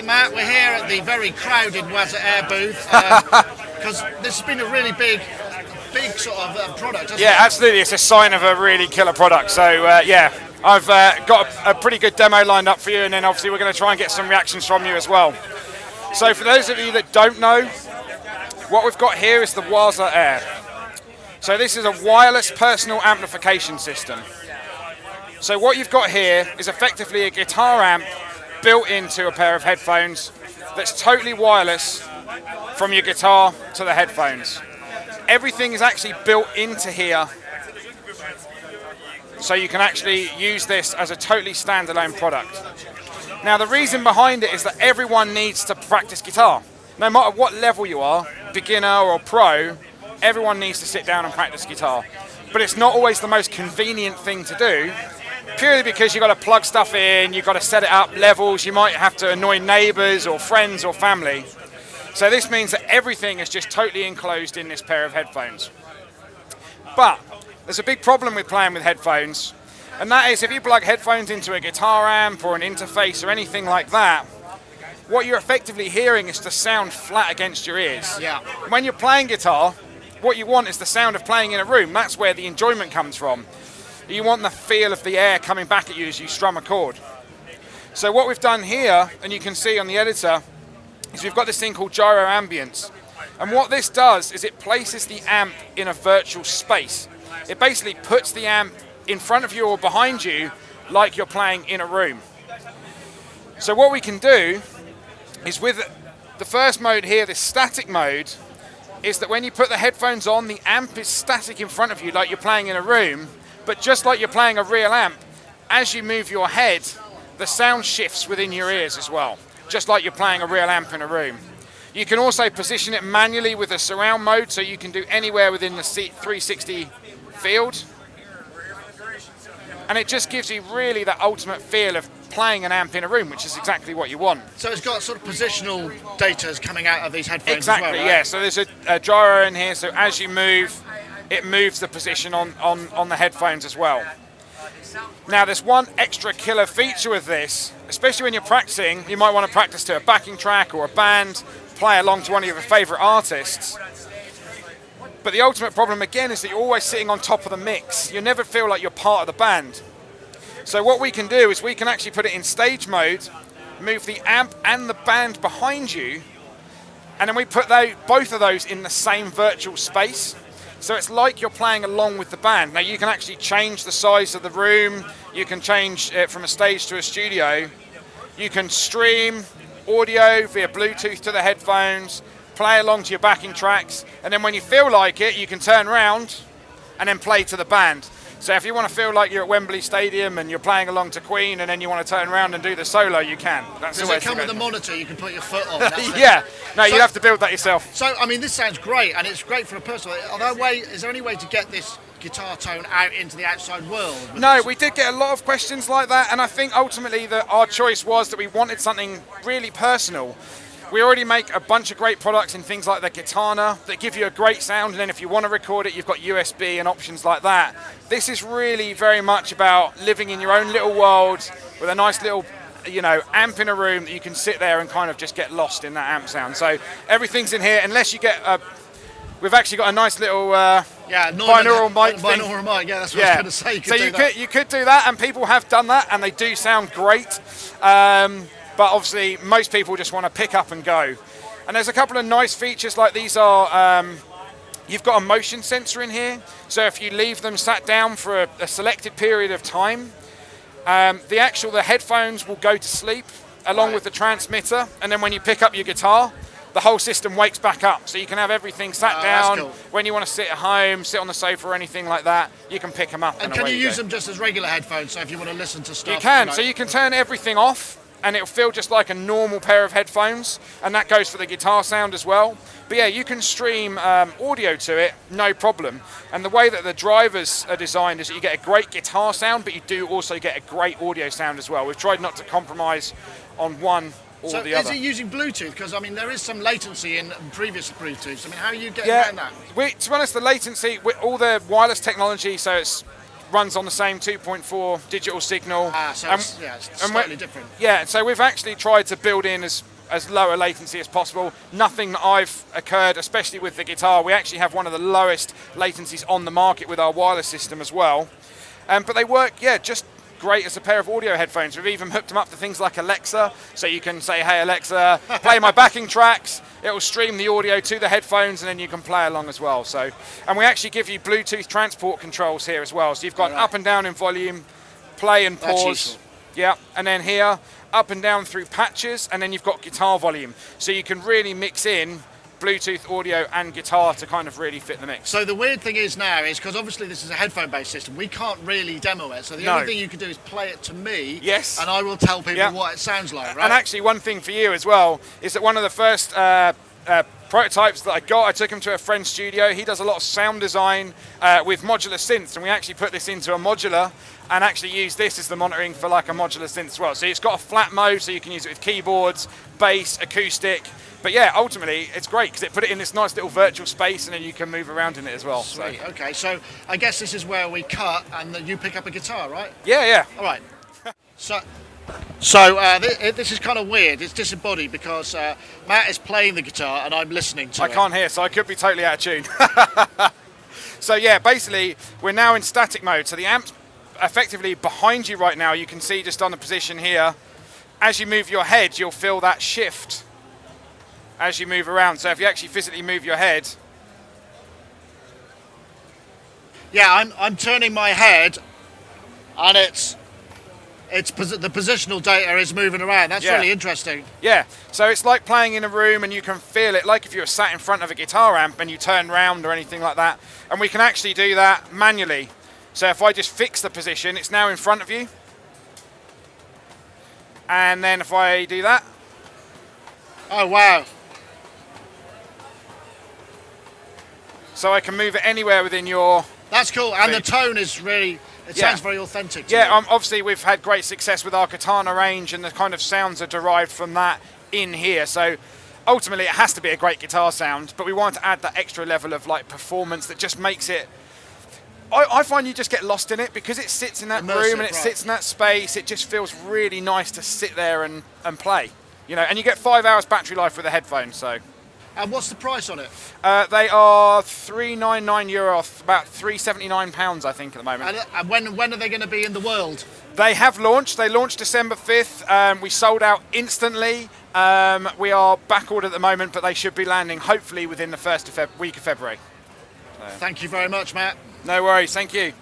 Matt. We're here at the very crowded Waza-Air booth because this has been a really big sort of product, hasn't it? Absolutely. It's a sign of a really killer product. So, I've got a pretty good demo lined up for you, and then obviously we're going to try and get some reactions from you as well. So for those of you that don't know, what we've got here is the Waza-Air. So this is a wireless personal amplification system. So what you've got here is effectively a guitar amp built into a pair of headphones that's totally wireless from your guitar to the headphones. Everything is actually built into here, so you can actually use this as a totally standalone product. Now the reason behind it is that everyone needs to practice guitar. No matter what level you are, beginner or pro, everyone needs to sit down and practice guitar. But it's not always the most convenient thing to do, purely because you've got to plug stuff in, you've got to set it up levels, you might have to annoy neighbours or friends or family. So this means that everything is just totally enclosed in this pair of headphones. But there's a big problem with playing with headphones, and that is if you plug headphones into a guitar amp or an interface or anything like that, what you're effectively hearing is the sound flat against your ears. Yeah. When you're playing guitar, what you want is the sound of playing in a room. That's where the enjoyment comes from. You want the feel of the air coming back at you as you strum a chord. So what we've done here, and you can see on the editor, is we've got this thing called Gyro Ambience. And what this does is it places the amp in a virtual space. It basically puts the amp in front of you or behind you like you're playing in a room. So what we can do is with the first mode here, this static mode, is that when you put the headphones on, the amp is static in front of you like you're playing in a room. But just like you're playing a real amp, as you move your head, the sound shifts within your ears as well, just like you're playing a real amp in a room. You can also position it manually with a surround mode, so you can do anywhere within the 360 field. And it just gives you really the ultimate feel of playing an amp in a room, which is exactly what you want. So it's got sort of positional data coming out of these headphones exactly, as well, right? Yeah. So there's a gyro in here, so as you move, it moves the position on the headphones as well. Now there's one extra killer feature with this, especially when you're practicing. You might want to practice to a backing track or a band, play along to one of your favourite artists. But the ultimate problem again is that you're always sitting on top of the mix. You never feel like you're part of the band. So what we can do is we can actually put it in stage mode, move the amp and the band behind you, and then we put both of those in the same virtual space. So it's like you're playing along with the band. Now you can actually change the size of the room, you can change it from a stage to a studio, you can stream audio via Bluetooth to the headphones, play along to your backing tracks, and then when you feel like it, you can turn around and then play to the band. So if you want to feel like you're at Wembley Stadium and you're playing along to Queen and then you want to turn around and do the solo, you can. Does it come with a monitor you can put your foot on? Yeah, no, you have to build that yourself. So, I mean, this sounds great, and it's great for a personal. Is there any way to get this guitar tone out into the outside world? No, we did get a lot of questions like that, and I think ultimately that our choice was that we wanted something really personal. We already make a bunch of great products in things like the Katana that give you a great sound, and then if you want to record it, you've got USB and options like that. This is really very much about living in your own little world with a nice little, amp in a room that you can sit there and kind of just get lost in that amp sound. So everything's in here, unless you get we've actually got a nice little binaural mic thing. Binaural mic, yeah, that's what I was going to say. You could do that, and people have done that, and they do sound great. But obviously, most people just want to pick up and go. And there's a couple of nice features, like these are, you've got a motion sensor in here. So if you leave them sat down for a selected period of time, the headphones will go to sleep along with the transmitter. And then when you pick up your guitar, the whole system wakes back up. So you can have everything sat down. Cool. When you want to sit at home, sit on the sofa or anything like that, you can pick them up. And can you use them just as regular headphones? So if you want to listen to stuff. You can. So you can turn everything off, and it'll feel just like a normal pair of headphones, and that goes for the guitar sound as well. But yeah, you can stream audio to it, no problem. And the way that the drivers are designed is that you get a great guitar sound, but you do also get a great audio sound as well. We've tried not to compromise on one or the other. So is it using Bluetooth? Because, I mean, there is some latency in previous Bluetooths. I mean, how are you getting around that? To be honest, the latency, all the wireless technology, so it's runs on the same 2.4 digital signal. So it's slightly different. Yeah, so we've actually tried to build in as as low a latency as possible. Nothing that I've occurred, especially with the guitar. We actually have one of the lowest latencies on the market with our wireless system as well. But they work, yeah, just great as a pair of audio headphones. We've even hooked them up to things like Alexa, so you can say, hey Alexa, play my backing tracks. It will stream the audio to the headphones, and then you can play along as well. So, and we actually give you Bluetooth transport controls here as well. So you've got up and down in volume, play and pause. Yeah, and then here, up and down through patches, and then you've got guitar volume. So you can really mix in Bluetooth audio and guitar to kind of really fit the mix. So the weird thing is now is because obviously this is a headphone-based system, we can't really demo it. So the only thing you can do is play it to me. Yes. And I will tell people what it sounds like, right? And actually, one thing for you as well is that one of the first prototypes that I got, I took him to a friend's studio. He does a lot of sound design with modular synths, and we actually put this into a modular and actually use this as the monitoring for like a modular synth as well. So it's got a flat mode, so you can use it with keyboards, bass, acoustic. But yeah, ultimately, it's great because it put it in this nice little virtual space, and then you can move around in it as well. Sweet. So. Okay, so I guess this is where we cut, and you pick up a guitar, right? Yeah, yeah. All right. So this is kind of weird. It's disembodied because Matt is playing the guitar and I'm listening to it. I can't hear, so I could be totally out of tune. So yeah, basically, we're now in static mode. So the amp's effectively behind you right now. You can see just on the position here. As you move your head, you'll feel that shift as you move around. So if you actually physically move your head. Yeah, I'm turning my head, and the positional data is moving around. That's really interesting. Yeah, so it's like playing in a room, and you can feel it like if you were sat in front of a guitar amp and you turn round or anything like that. And we can actually do that manually. So if I just fix the position, it's now in front of you. And then if I do that. Oh, wow. So I can move it anywhere within your... That's cool, and the tone is really... It sounds very authentic to me. Obviously we've had great success with our Katana range, and the kind of sounds are derived from that in here. So ultimately it has to be a great guitar sound, but we want to add that extra level of like performance that just makes it... I find you just get lost in it because it sits in that room and it sits in that space. It just feels really nice to sit there and play, you know. And you get 5 hours battery life with a headphone. So. And what's the price on it? They are €399, about £379, I think, at the moment. And when are they going to be in the world? They have launched. They launched December 5th. We sold out instantly. We are back ordered at the moment, but they should be landing hopefully within the first week of February. So. Thank you very much, Matt. No worries. Thank you.